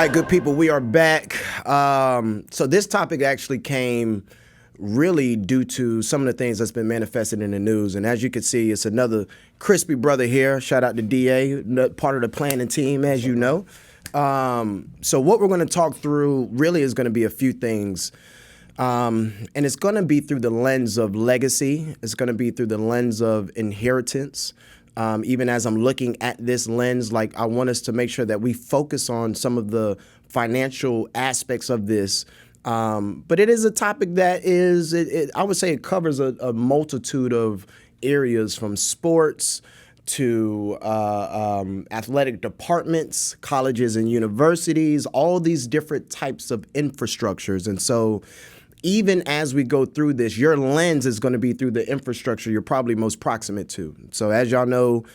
right, good people, we are back. So this topic actually came really due to some of the things that's been manifested in the news. And as you can see, it's another crispy brother here. Shout out to DA, part of the planning team, as you know. So what we're going to talk through really is going to be a few things. And it's going to be through the lens of legacy. It's going to be through the lens of inheritance. Even as I'm looking at this lens, like I want us to make sure that we focus on some of the financial aspects of this. But it is a topic that is, I would say it covers a multitude of areas, from sports to athletic departments, colleges and universities, all these different types of infrastructures. And so even as we go through this, your lens is going to be through the infrastructure you're probably most proximate to. So as y'all know,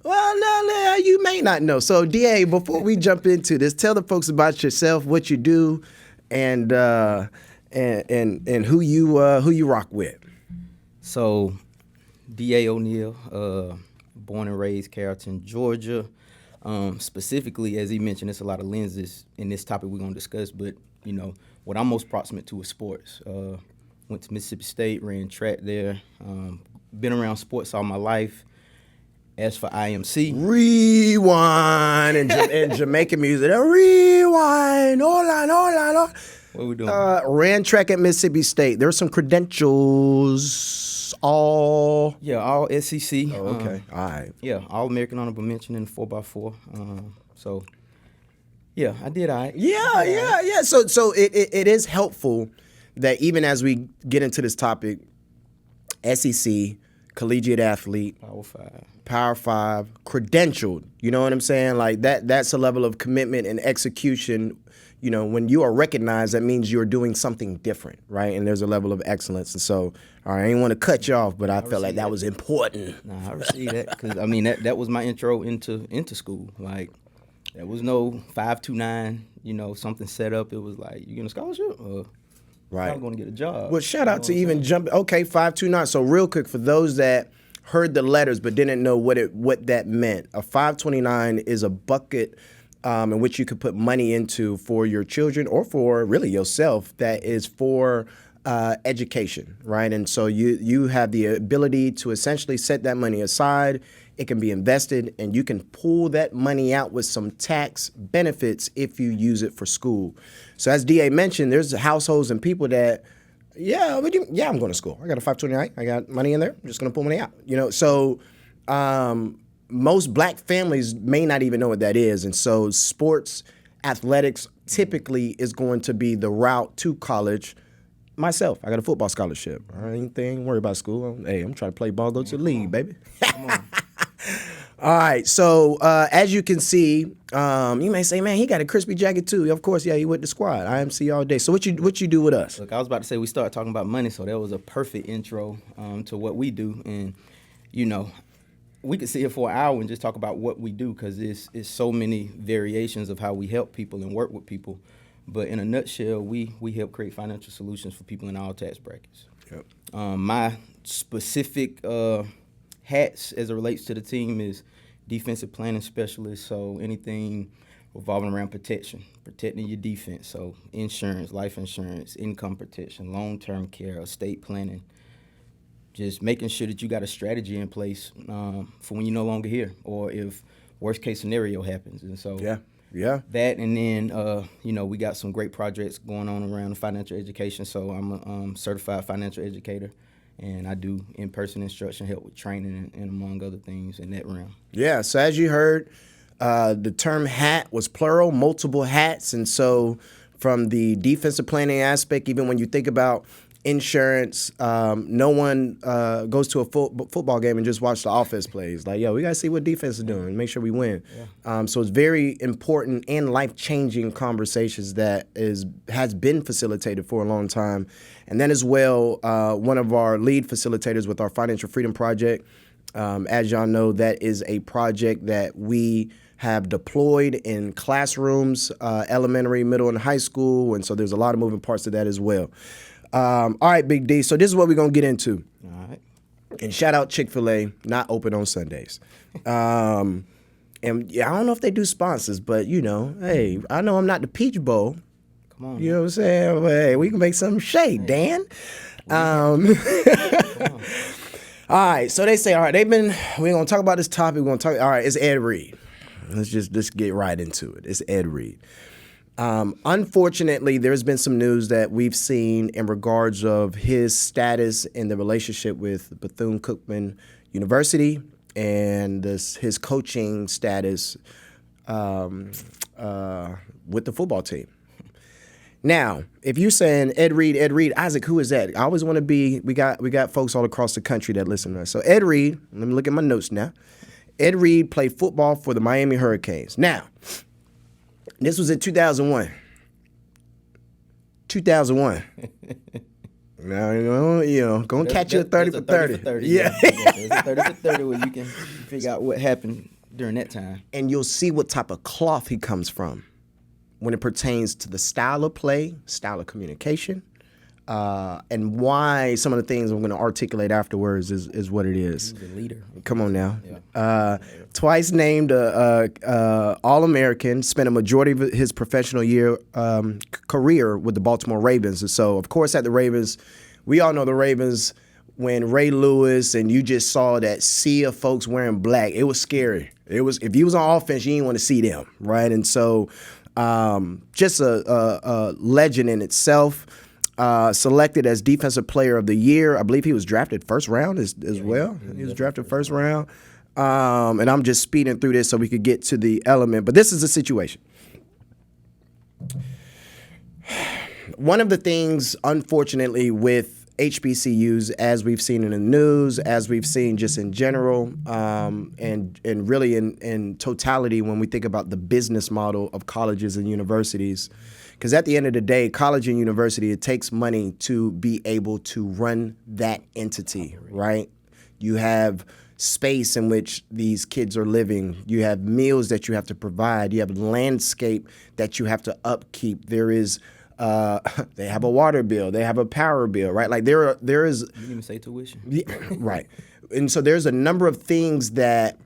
well, no, you may not know. So DA, before we jump into this, tell the folks about yourself, what you do, and who you rock with. So, DA O'Neal, born and raised Carrollton, Georgia. Specifically, as he mentioned, there's a lot of lenses in this topic we're going to discuss, but, you know, what I'm most proximate to is sports. Went to Mississippi State, ran track there. Been around sports all my life. As for IMC, Rewind and Jamaican music. Rewind, hola. What we doing? Ran track at Mississippi State. There's some credentials. All SEC. Oh, okay. All right. Yeah, all American honorable mention in the 4x4. So, yeah, I did. Yeah. So it is helpful that even as we get into this topic, SEC, collegiate athlete, Power 5, credentialed. You know what I'm saying? Like that's a level of commitment and execution. You know, when you are recognized, that means you're doing something different, right? And there's a level of excellence. And so, all right, I didn't want to cut you off, but I felt like that was important. Nah, I received that because, I mean, that was my intro into school. Like, there was no 529, you know, something set up. It was like, you getting a scholarship? Right. I'm going to get a job. Well, shout out to even jumping. Okay, 529. So real quick, for those that heard the letters but didn't know what that meant, a 529 is a bucket in which you could put money into for your children or for really yourself, that is for education, right? And so you have the ability to essentially set that money aside. It can be invested, and you can pull that money out with some tax benefits if you use it for school. So as DA mentioned, there's households and people that, I'm going to school. I got a 529. I got money in there. I'm just going to pull money out. You know, so most black families may not even know what that is. And so sports, athletics typically is going to be the route to college. Myself, I got a football scholarship. I ain't worry about school. I'm trying to play ball, go to the league, baby. Come on. All right, so as you can see, you may say, man, he got a crispy jacket too. Of course, yeah, he with the squad. IMC all day. So what you do with us? Look, I was about to say we started talking about money, so that was a perfect intro to what we do. And, you know, we could sit here for an hour and just talk about what we do, because it's so many variations of how we help people and work with people. But in a nutshell, we help create financial solutions for people in all tax brackets. Yep. My specific hats as it relates to the team is defensive planning specialist, so anything revolving around protecting your defense, so insurance, life insurance, income protection, long-term care, estate planning, just making sure that you got a strategy in place for when you're no longer here, or if worst-case scenario happens. And so that, and then, we got some great projects going on around financial education, so I'm a certified financial educator. And I do in-person instruction, help with training, and among other things in that realm. Yeah, so as you heard, the term hat was plural, multiple hats. And so from the defensive planning aspect, even when you think about insurance, no one goes to a football game and just watch the offense plays. Like, we got to see what defense is doing, make sure we win. Yeah. So it's very important and life-changing conversations that has been facilitated for a long time. And then as well, one of our lead facilitators with our Financial Freedom Project, as y'all know, that is a project that we have deployed in classrooms, elementary, middle, and high school. And so there's a lot of moving parts to that as well. All right, Big D. So this is what we're going to get into. All right. And shout out Chick-fil-A, not open on Sundays. And yeah, I don't know if they do sponsors, but hey, I know I'm not the Peach Bowl. Come on. You know what I'm saying? But, hey, we can make something shake, Dan. All right, so they say, all right, we're gonna talk about this topic. We're gonna talk. All right, it's Ed Reed. Let's get right into it. It's Ed Reed. Unfortunately, there's been some news that we've seen in regards of his status in the relationship with Bethune-Cookman University and his coaching status with the football team. Now, if you're saying Ed Reed, Isaac, who is that? I always want to be. We got folks all across the country that listen to us. So Ed Reed, let me look at my notes now. Ed Reed played football for the Miami Hurricanes. Now, this was in 2001. 2001. Now, gonna catch you a 30 for 30. Yeah. There's a 30 for 30 where you can figure out what happened during that time. And you'll see what type of cloth he comes from when it pertains to the style of play, style of communication, and why some of the things I'm going to articulate afterwards is what it is. He's a leader. Come on now. Yeah. Twice named All-American, spent a majority of his professional career with the Baltimore Ravens. And so, of course, at the Ravens, we all know the Ravens, when Ray Lewis and you just saw that sea of folks wearing black, it was scary. It was, if you was on offense, you didn't want to see them, right? And so just a legend in itself. Selected as Defensive Player of the Year. I believe he was drafted first round as well. He was drafted first round. And I'm just speeding through this so we could get to the element. But this is the situation. One of the things, unfortunately, with HBCUs, as we've seen in the news, as we've seen just in general, and really in totality when we think about the business model of colleges and universities, because at the end of the day, college and university, it takes money to be able to run that entity, right? You have space in which these kids are living. You have meals that you have to provide. You have landscape that you have to upkeep. There is, they have a water bill. They have a power bill, right? Like there is. You didn't even say tuition. Yeah, right. And so there's a number of things that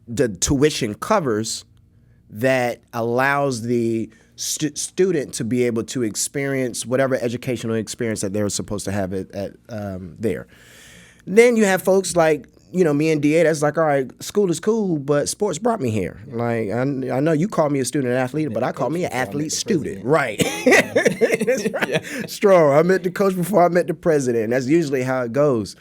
the tuition covers that allows the student to be able to experience whatever educational experience that they're supposed to have at there. Then you have folks like, me and DA, that's like, all right, school is cool, but sports brought me here. Like, I know you call me a student athlete, but I call me an athlete student. Right. That's right. Yeah. Strong. I met the coach before I met the president. That's usually how it goes.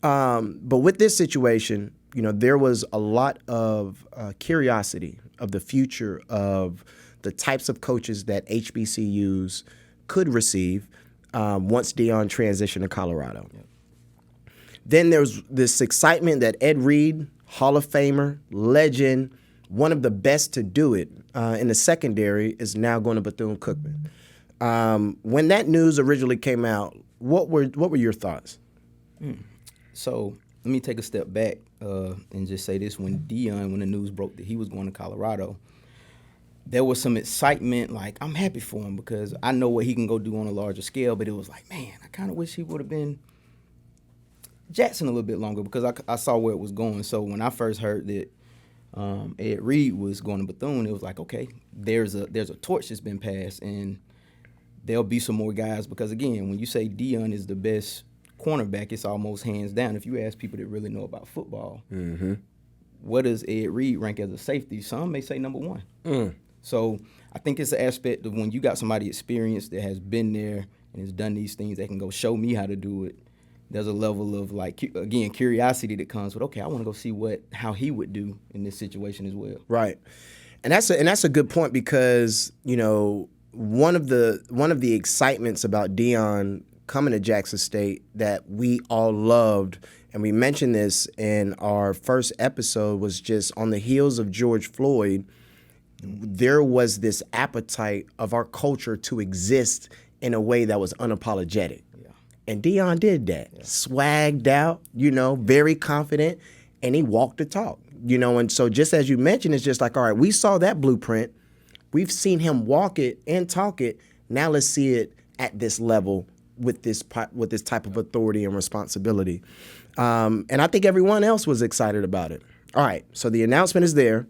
But with this situation, there was a lot of curiosity of the future of the types of coaches that HBCUs could receive once Deion transitioned to Colorado. Yep. Then there's this excitement that Ed Reed, Hall of Famer, legend, one of the best to do it in the secondary, is now going to Bethune-Cookman. When that news originally came out, what were your thoughts? So let me take a step back and just say this. When the news broke that he was going to Colorado, there was some excitement. Like, I'm happy for him because I know what he can go do on a larger scale. But it was like, man, I kind of wish he would have been Jackson a little bit longer because I saw where it was going. So when I first heard that Ed Reed was going to Bethune, it was like, okay, there's a torch that's been passed, and there'll be some more guys. Because again, when you say Deion is the best cornerback, it's almost hands down. If you ask people that really know about football, what does Ed Reed rank as a safety? Some may say number one. So I think it's an aspect of when you got somebody experienced that has been there and has done these things that can go show me how to do it. There's a level of, like, again, curiosity that comes with, okay, I want to go see how he would do in this situation as well. Right. And that's a good point because, one of the excitements about Deion coming to Jackson State that we all loved, and we mentioned this in our first episode, was just on the heels of George Floyd, there was this appetite of our culture to exist in a way that was unapologetic. And Deion did that. Yeah. Swagged out, very confident, and he walked the talk. And so just as you mentioned, it's just like, all right, we saw that blueprint. We've seen him walk it and talk it. Now let's see it at this level with this type of authority and responsibility. And I think everyone else was excited about it. All right, so the announcement is there.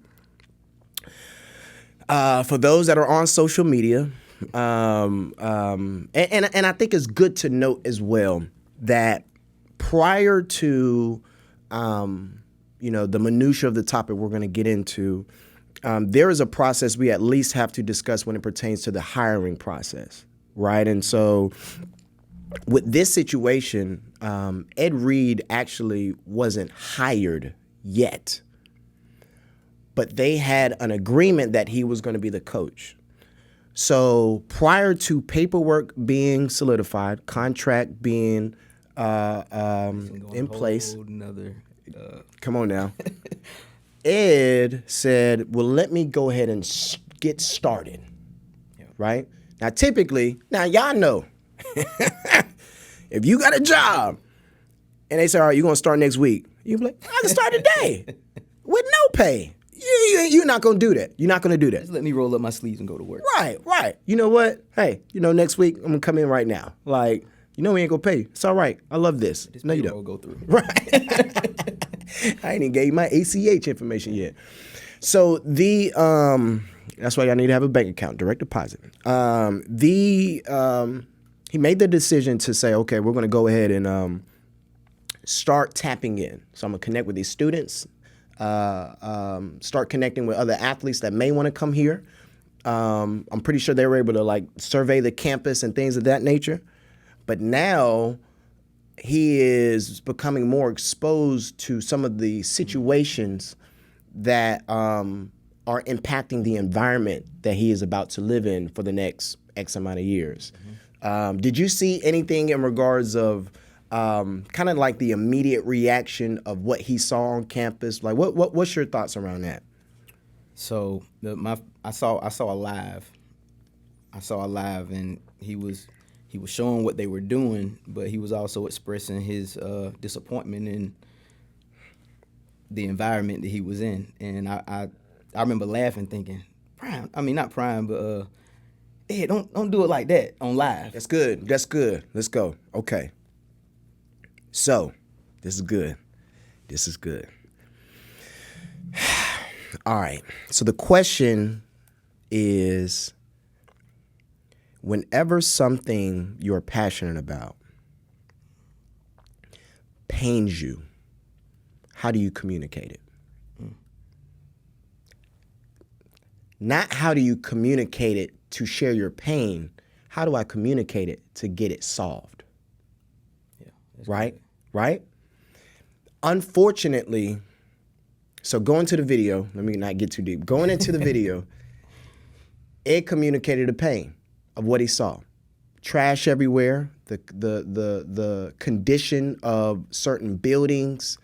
For those that are on social media, and I think it's good to note as well that prior to the minutia of the topic we're going to get into, there is a process we at least have to discuss when it pertains to the hiring process, right? And so with this situation, Ed Reed actually wasn't hired yet, but they had an agreement that he was going to be the coach. So prior to paperwork being solidified, contract being in place. Come on now. Ed said, well, let me go ahead and get started, right? Now, typically, y'all know, if you got a job and they say, all right, you're going to start next week, you be like, I can start today with no pay. You're not going to do that. You're not going to do that. Just let me roll up my sleeves and go to work. Right. You know what? Hey, next week, I'm going to come in right now. Like, we ain't going to pay you. It's all right. I love this. No, you don't. Go through. Right. I ain't even gave you my ACH information yet. So that's why y'all need to have a bank account, direct deposit. He made the decision to say, okay, we're going to go ahead and start tapping in. So I'm going to connect with these students, start connecting with other athletes that may want to come here. I'm pretty sure they were able to survey the campus and things of that nature. But now he is becoming more exposed to some of the situations that are impacting the environment that he is about to live in for the next X amount of years. Mm-hmm. Did you see anything in regards of kind of like the immediate reaction of what he saw on campus? Like, what's your thoughts around that? So I saw a live, and he was showing what they were doing, but he was also expressing his disappointment in the environment that he was in. And I remember laughing, thinking, Prime, I mean not Prime, but hey, don't do it like that on live. That's good. Let's go. Okay. So, this is good. All right. So the question is, whenever something you're passionate about pains you, how do you communicate it? Not how do you communicate it to share your pain. How do I communicate it to get it solved? Yeah. Right? Right? Unfortunately, so going to the video, let me not get too deep. Going into the video, Ed communicated the pain of what he saw. Trash everywhere, the condition of certain buildings.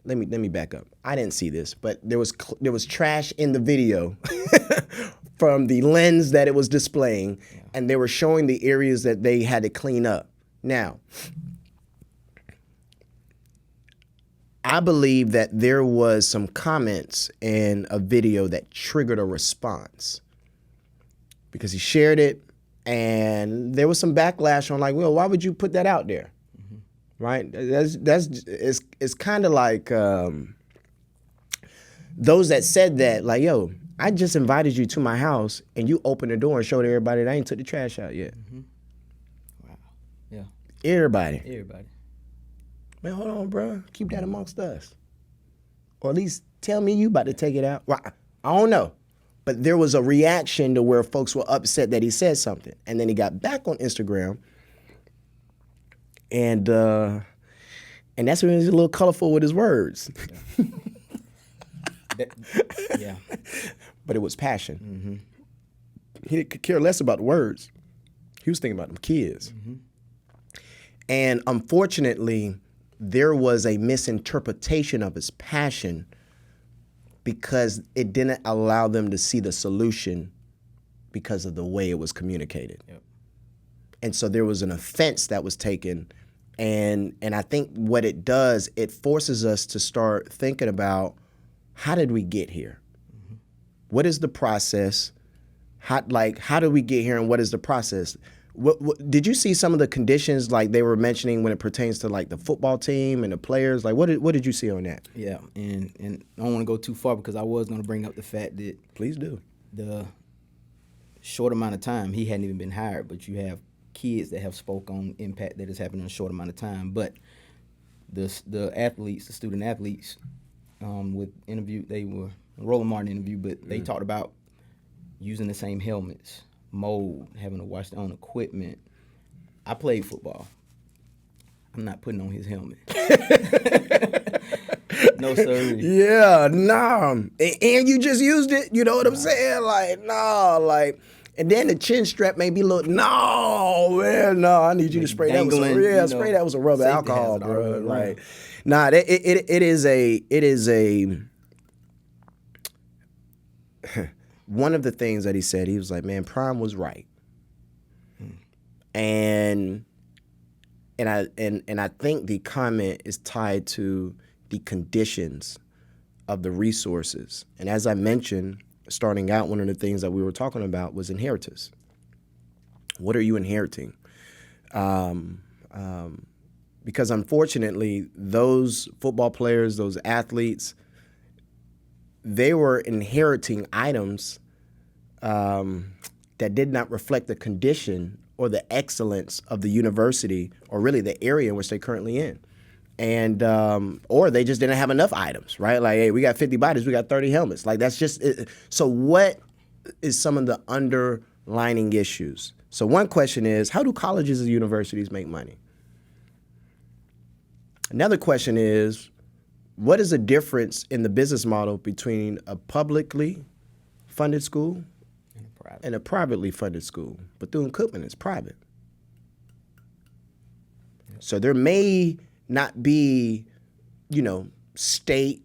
Let me back up. I didn't see this, but there was trash in the video from the lens that it was displaying, and they were showing the areas that they had to clean up. Now, I believe that there was some comments in a video that triggered a response because he shared it, and there was some backlash on like, well, why would you put that out there? Mm-hmm. Right? It's kind of like those that said that, like, yo, I just invited you to my house and you opened the door and showed everybody that I ain't took the trash out yet. Mm-hmm. Wow. Yeah. Everybody. Man, hold on, bro. Keep that amongst us. Or at least tell me you about to take it out. Well, I don't know. But there was a reaction to where folks were upset that he said something. And then he got back on Instagram. And that's when he was a little colorful with his words. Yeah. But it was passion. Mm-hmm. He could care less about the words. He was thinking about them kids. Mm-hmm. And unfortunately, there was a misinterpretation of his passion because it didn't allow them to see the solution because of the way it was communicated. Yep. And so there was an offense that was taken. And I think what it does, it forces us to start thinking about, how did we get here? Mm-hmm. What is the process? How did we get here and what is the process? What did you see some of the conditions like they were mentioning when it pertains to like the football team and the players? Like what did you see on that? Yeah, and I don't want to go too far because I was going to bring up the fact that Please do. the short amount of time he hadn't even been hired, but you have kids that have spoke on impact that has happened in a short amount of time. But the athletes, the student athletes, with interview, they were Roland Martin interview, but they talked about using the same helmets, mold, having to wash their own equipment. I played football. I'm not putting on his helmet. No, sir. Yeah, nah. And you just used it. You know what I'm saying? Like, nah, like. And then the chin strap made me look, no, man, no, I need you to spray that with some, spray that with some rubber alcohol, bro. Like, nah, it is a one of the things that he said, he was like, man, Prime was right. And I think the comment is tied to the conditions of the resources. And as I mentioned, starting out, one of the things that we were talking about was inheritance. What are you inheriting? Because unfortunately, those football players, those athletes, they were inheriting items that did not reflect the condition or the excellence of the university or really the area in which they're currently in. And or they just didn't have enough items, right? Like, hey, we got 50 bodies, we got 30 helmets. Like, that's just it. So what is some of the underlining issues? So one question is, how do colleges and universities make money? Another question is, what is the difference in the business model between a publicly funded school and a privately funded school? Bethune-Cookman is private. So there may not be, state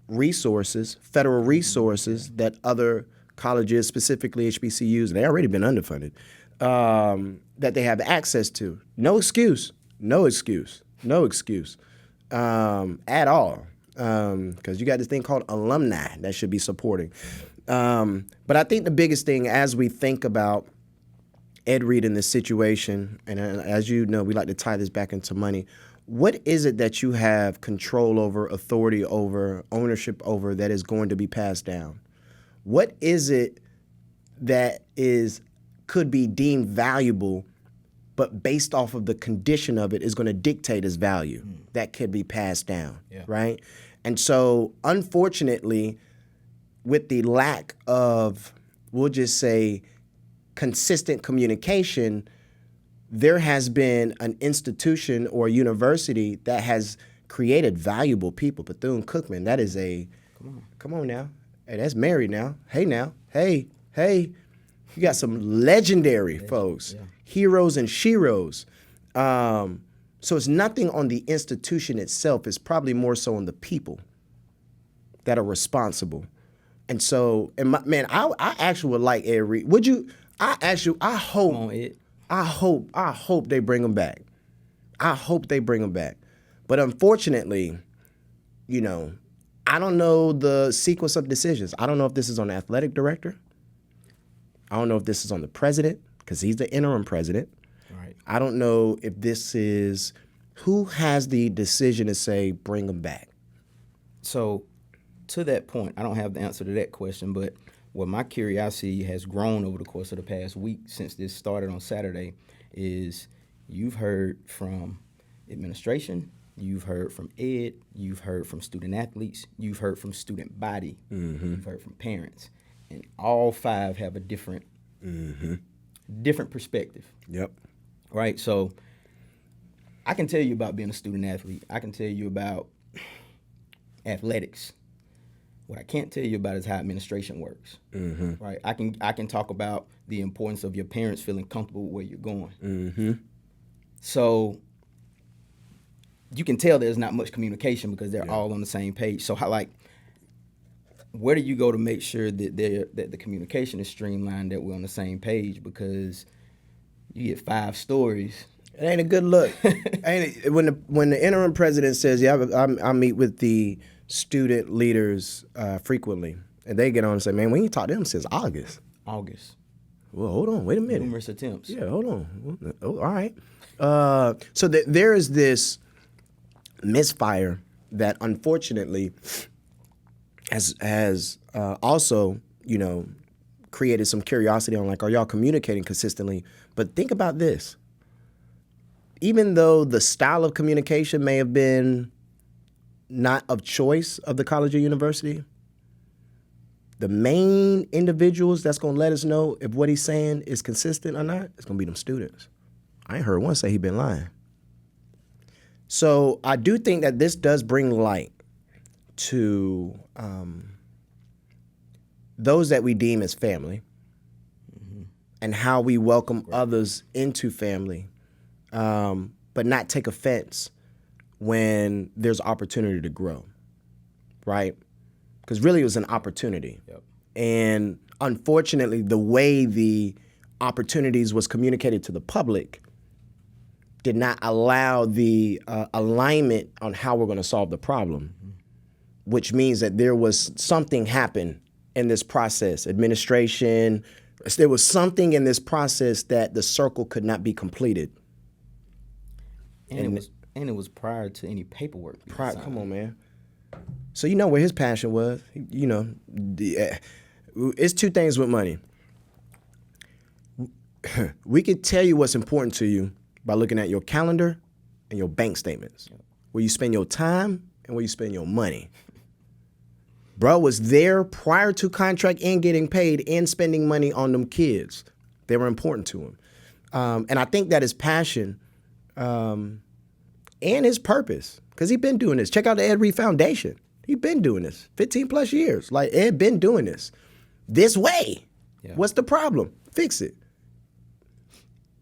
resources, federal resources that other colleges, specifically HBCUs, they already been underfunded, that they have access to. No excuse at all, because you got this thing called alumni that should be supporting. But I think the biggest thing as we think about Ed Reed in this situation, and as you know, we like to tie this back into money. What is it that you have control over, authority over, ownership over that is going to be passed down? What is it that could be deemed valuable, but based off of the condition of it is going to dictate its value that could be passed down, right? And so, unfortunately, with the lack of, we'll just say, consistent communication, there has been an institution or a university that has created valuable people. Bethune-Cookman, that is come on now. Hey, that's married now. Hey now. Hey. You got some legendary folks, heroes and sheroes. So it's nothing on the institution itself. It's probably more so on the people that are responsible. And so, I actually would like Ed Reed. Would you? I hope. Come on, Ed. I hope they bring him back. I hope they bring him back. But unfortunately, I don't know the sequence of decisions. I don't know if this is on the athletic director. I don't know if this is on the president, because he's the interim president. Right. I don't know if this is who has the decision to say bring him back. So, to that point, I don't have the answer to that question, but what my curiosity has grown over the course of the past week since this started on Saturday is you've heard from administration, you've heard from Ed, you've heard from student athletes, you've heard from student body, you've heard from parents, and all five have a different perspective. Yep. Right? So I can tell you about being a student athlete. I can tell you about athletics. What I can't tell you about is how administration works, right? I can talk about the importance of your parents feeling comfortable with where you're going. So you can tell there's not much communication because they're all on the same page. So where do you go to make sure that the communication is streamlined, that we're on the same page? Because you get 5 stories. It ain't a good look. When the interim president says, I meet with the student leaders frequently, and they get on and say, man, we ain't talked to them since August. Well, hold on. Wait a minute. Numerous attempts. Yeah, hold on. Oh, all right. So there is this misfire that unfortunately has also, created some curiosity on, like, are y'all communicating consistently? But think about this. Even though the style of communication may have been not of choice of the college or university, the main individuals that's going to let us know if what he's saying is consistent or not, it's going to be them students. I ain't heard one say he been lying. So I do think that this does bring light to those that we deem as family, and how we welcome others into family, but not take offense when there's opportunity to grow, right? Because really it was an opportunity. Yep. And unfortunately, the way the opportunities was communicated to the public did not allow the alignment on how we're going to solve the problem, which means that there was something happen in this process. Administration, there was something in this process that the circle could not be completed. And it was prior to any paperwork. Come on, man. So you know where his passion was. It's two things with money. We could tell you what's important to you by looking at your calendar and your bank statements, where you spend your time and where you spend your money. Bro was there prior to contract and getting paid and spending money on them kids. They were important to him. And I think that his passion and his purpose, because he's been doing this. Check out the Ed Reed Foundation. He's been doing this 15 plus years. Like, Ed been doing this way. Yeah. What's the problem? Fix it.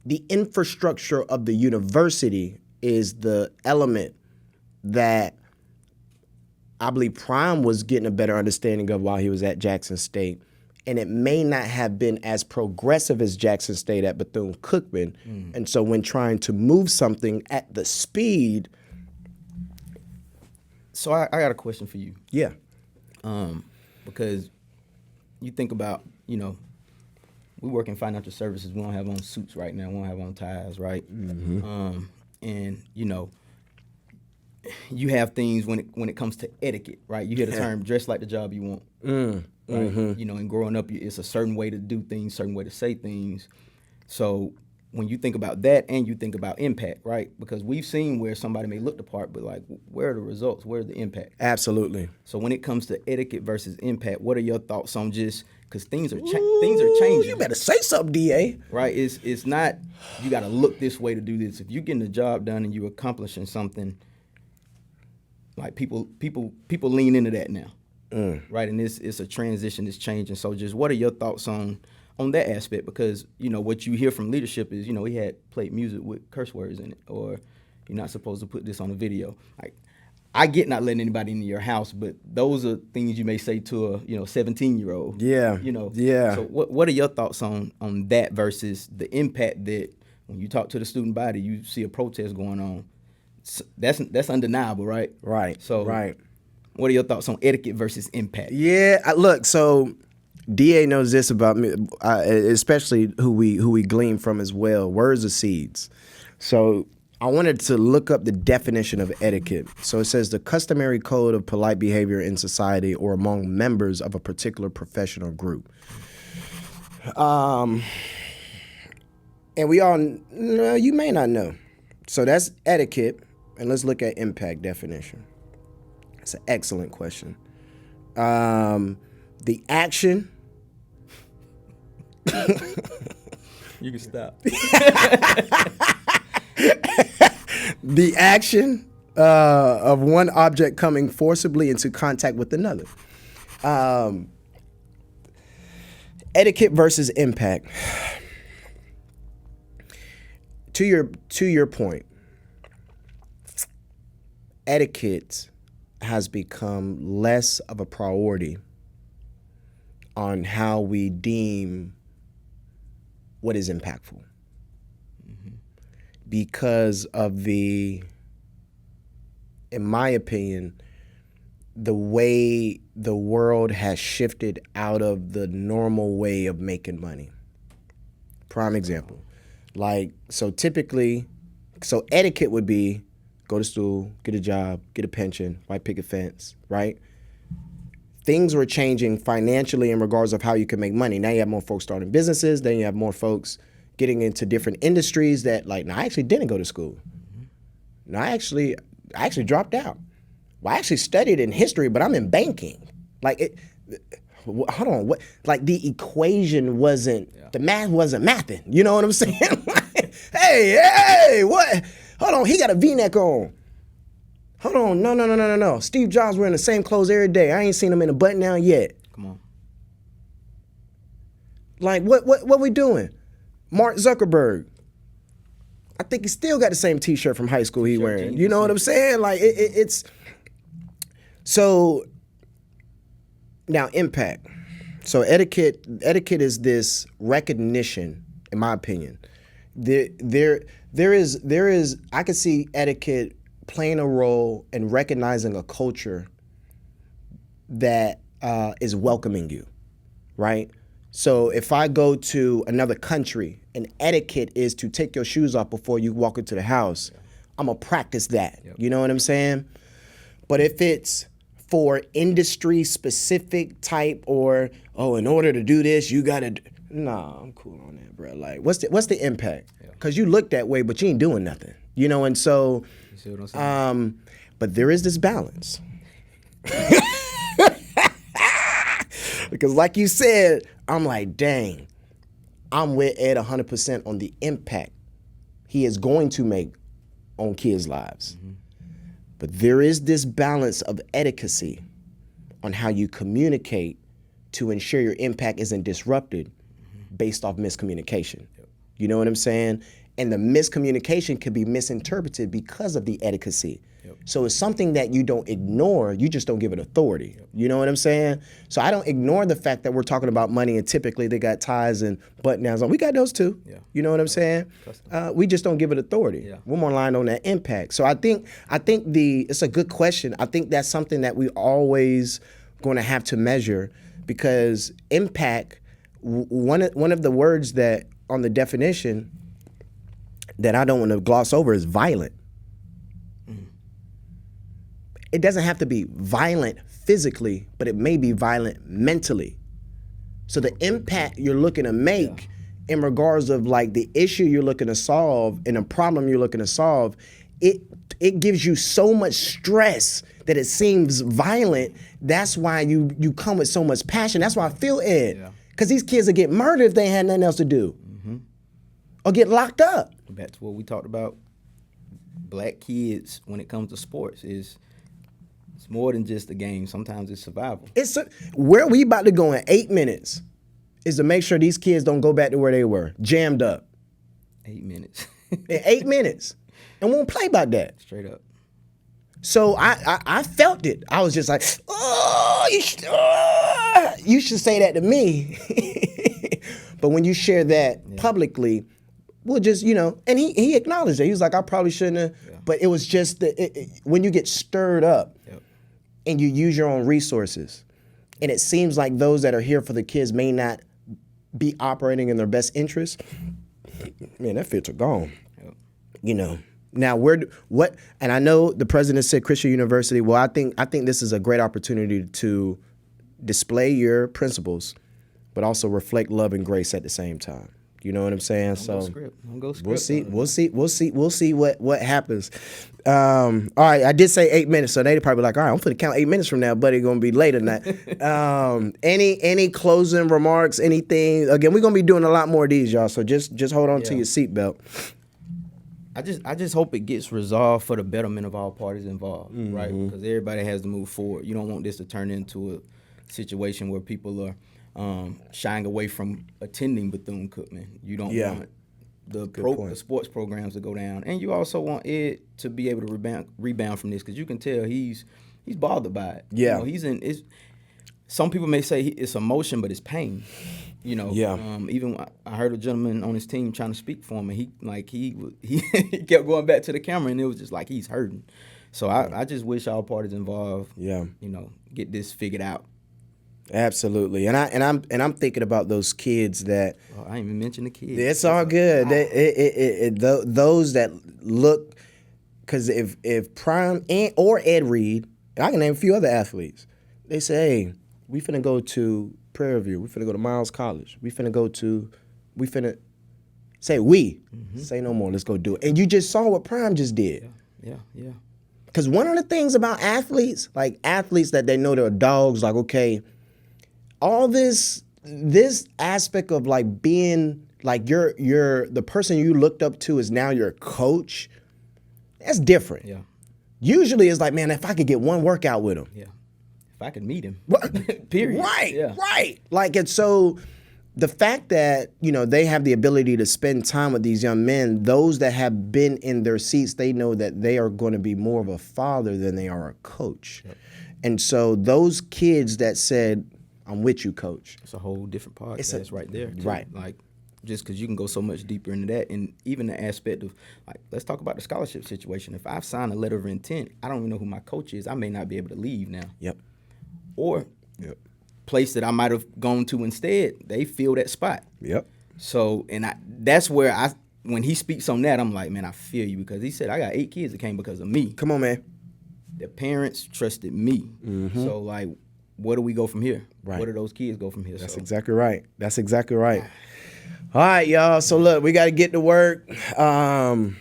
The infrastructure of the university is the element that I believe Prime was getting a better understanding of while he was at Jackson State. And it may not have been as progressive as Jackson State at Bethune Cookman. And so when trying to move something at the speed. So I got a question for you. Yeah. Because you think about, we work in financial services. We don't have on suits right now. We don't have on ties, right? Mm-hmm. And you have things when it comes to etiquette, right? You hear the term "dress like the job you want," right? Mm-hmm. And growing up, it's a certain way to do things, certain way to say things. So when you think about that, and you think about impact, right? Because we've seen where somebody may look the part, but like, where are the results? Where's the impact? Absolutely. So when it comes to etiquette versus impact, what are your thoughts on just? Because things are changing. You better say something, DA. Right? It's not you got to look this way to do this. If you're getting the job done and you're accomplishing something, like people lean into that now, right? And it's a transition, it's changing. So just what are your thoughts on that aspect? Because what you hear from leadership is he had played music with curse words in it, or you're not supposed to put this on a video. Like, I get not letting anybody into your house, but those are things you may say to a 17-year-old. Yeah. Yeah. So what are your thoughts on that versus the impact that when you talk to the student body, you see a protest going on? That's undeniable, right? Right. So right. What are your thoughts on etiquette versus impact? Yeah. Look, so DA knows this about me, especially who we glean from as well. Words are seeds. So I wanted to look up the definition of etiquette. So it says the customary code of polite behavior in society or among members of a particular professional group. And we all, you may not know. So that's etiquette. And let's look at impact definition. It's an excellent question. The action. You can stop. The action of one object coming forcibly into contact with another. Etiquette versus impact. To your point, etiquette has become less of a priority on how we deem what is impactful. Because of in my opinion, the way the world has shifted out of the normal way of making money. Prime example. Like, so typically, so etiquette would be go to school, get a job, get a pension, white picket fence, right? Things were changing financially in regards of how you can make money. Now you have more folks starting businesses. Then you have more folks getting into different industries that, like, no, I actually didn't go to school. No, I actually dropped out. Well, I actually studied in history, but I'm in banking. Like, hold on, what? Like, the equation wasn't, the math wasn't mathing. You know what I'm saying? Like, hey, what? Hold on, he got a V-neck on. Hold on, no. Steve Jobs wearing the same clothes every day. I ain't seen him in a button down yet. Come on. Like, what we doing? Mark Zuckerberg. I think he still got the same T-shirt from high school he wearing. You know what I'm saying? Like, it's so. Now, impact. So etiquette is this recognition, in my opinion. There is I could see etiquette playing a role in recognizing a culture that is welcoming you, right? So if I go to another country and etiquette is to take your shoes off before you walk into the house, I'm gonna practice that. Yep. You know what I'm saying? But if it's for industry specific type or, in order to do this, you gotta, nah, I'm cool on that, bro. Like, what's the impact? Because you look that way, but you ain't doing nothing. You know, and so, you see what I'm saying? But there is this balance. Because like you said, I'm like, dang, I'm with Ed 100% on the impact he is going to make on kids' lives. Mm-hmm. But there is this balance of etiquette on how you communicate to ensure your impact isn't disrupted based off miscommunication. Yep. You know what I'm saying? And the miscommunication could be misinterpreted because of the etiquette. Yep. So it's something that you don't ignore, you just don't give it authority. Yep. You know what I'm saying? So I don't ignore the fact that we're talking about money and typically they got ties and button-downs on. We got those too. Yeah. You know what I'm saying? We just don't give it authority. Yeah. One more line on that impact. So I think it's a good question. I think that's something that we always going to have to measure because impact, one of the words that on the definition that I don't want to gloss over is violent. It doesn't have to be violent physically, but it may be violent mentally. So the impact you're looking to make in regards of like the issue you're looking to solve and the problem you're looking to solve, it gives you so much stress that it seems violent. That's why you come with so much passion. That's why I feel Ed. Yeah. Because these kids would get murdered if they had nothing else to do. Mm-hmm. Or get locked up. Back to what we talked about, black kids, when it comes to sports, it's more than just a game. Sometimes it's survival. Where we about to go in 8 minutes is to make sure these kids don't go back to where they were, jammed up. 8 minutes. In 8 minutes. And won't play about that. Straight up. So I felt it. I was just like, you should say that to me. But when you share that publicly, we'll just, and he acknowledged it. He was like, I probably shouldn't have. Yeah. But it was just when you get stirred up and you use your own resources, and it seems like those that are here for the kids may not be operating in their best interest, man, that fits are gone. Yep. Now and I know the president said Christian University. Well, I think this is a great opportunity to display your principles, but also reflect love and grace at the same time. You know what I'm saying? Don't go script. We'll see what happens. All right, I did say 8 minutes, so they probably like, all right, I'm gonna count 8 minutes from now, buddy. Gonna be later than that. Any closing remarks? Anything? Again, we're gonna be doing a lot more of these, y'all. So just hold on to your seatbelt. I just hope it gets resolved for the betterment of all parties involved, right? Because everybody has to move forward. You don't want this to turn into a situation where people are shying away from attending Bethune Cookman. You don't want the sports programs to go down, and you also want Ed to be able to rebound from this because you can tell he's bothered by it. Yeah, some people may say it's emotion, but it's pain. Even I heard a gentleman on his team trying to speak for him, and he kept going back to the camera, and it was just like he's hurting. So I just wish all parties involved, get this figured out. Absolutely, and I'm thinking about those kids that Oh, I didn't even mention the kids. it's all good. Those that look, because if Prime or Ed Reed, I can name a few other athletes. They say, hey, we finna go to Prairie View. We finna go to Miles College. We finna say say no more. Let's go do it. And you just saw what Prime just did. Yeah. Because one of the things about athletes, like athletes that they know they're dogs, like, okay, all this aspect of like being like you're the person you looked up to is now your coach. That's different. Yeah. Usually it's like, man, if I could get one workout with him. Yeah. If I could meet him. Period. Right. Yeah. Right. Like, and so the fact that, they have the ability to spend time with these young men, those that have been in their seats, they know that they are going to be more of a father than they are a coach. Yep. And so those kids that said, I'm with you, coach. It's a whole different podcast right there. Too. Right. Like, just because you can go so much deeper into that. And even the aspect of, like, let's talk about the scholarship situation. If I've signed a letter of intent, I don't even know who my coach is. I may not be able to leave now. Yep. Or place that I might have gone to instead, they fill that spot. Yep. So, and that's where when he speaks on that, I'm like, man, I feel you, because he said, I got 8 kids that came because of me. Come on, man. Their parents trusted me. Mm-hmm. So, like, where do we go from here? Right. Where do those kids go from here? That's exactly right. That's exactly right. All right, y'all. So, look, we got to get to work. And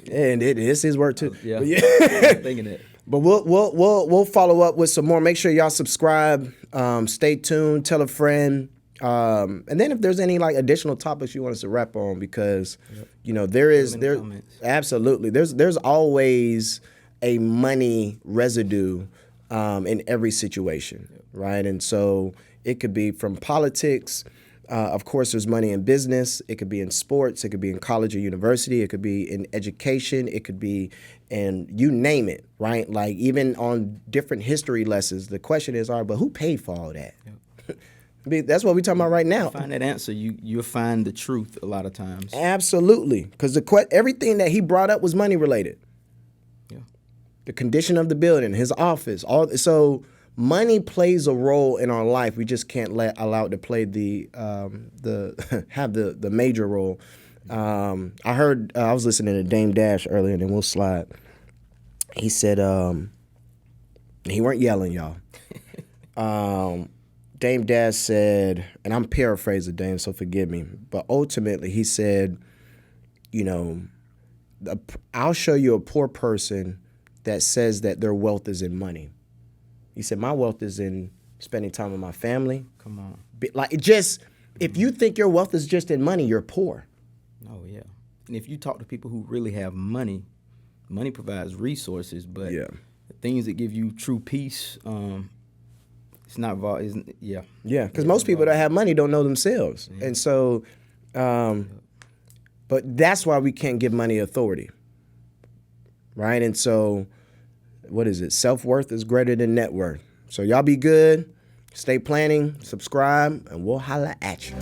it is his work, too. Yeah. I'm thinking that. But we'll follow up with some more. Make sure y'all subscribe. Stay tuned. Tell a friend. And then if there's any like additional topics you want us to wrap on, because there absolutely there's always a money residue in every situation, right? And so it could be from politics. Of course, there's money in business. It could be in sports. It could be in college or university. It could be in education. It could be in you name it, right? Like even on different history lessons, the question is, all right, but who paid for all that? Yep. That's what we're talking about right now. You find that answer, you'll find the truth a lot of times. Absolutely, because everything that he brought up was money related. Yeah. The condition of the building, his office, so. Money plays a role in our life. We just can't allow it to play have the major role. I heard I was listening to Dame Dash earlier, and then we'll slide. He said he weren't yelling, y'all. Dame Dash said, and I'm paraphrasing Dame, so forgive me, but ultimately he said, I'll show you a poor person that says that their wealth is in money. He said, my wealth is in spending time with my family. Come on. If you think your wealth is just in money, you're poor. Oh, yeah. And if you talk to people who really have money, money provides resources, but the things that give you true peace, it's not Yeah, because most people that have money don't know themselves. Yeah. And so, but that's why we can't give money authority, right? And so, what is it? Self-worth is greater than net worth. So y'all be good, stay planning, subscribe, and we'll holla at you.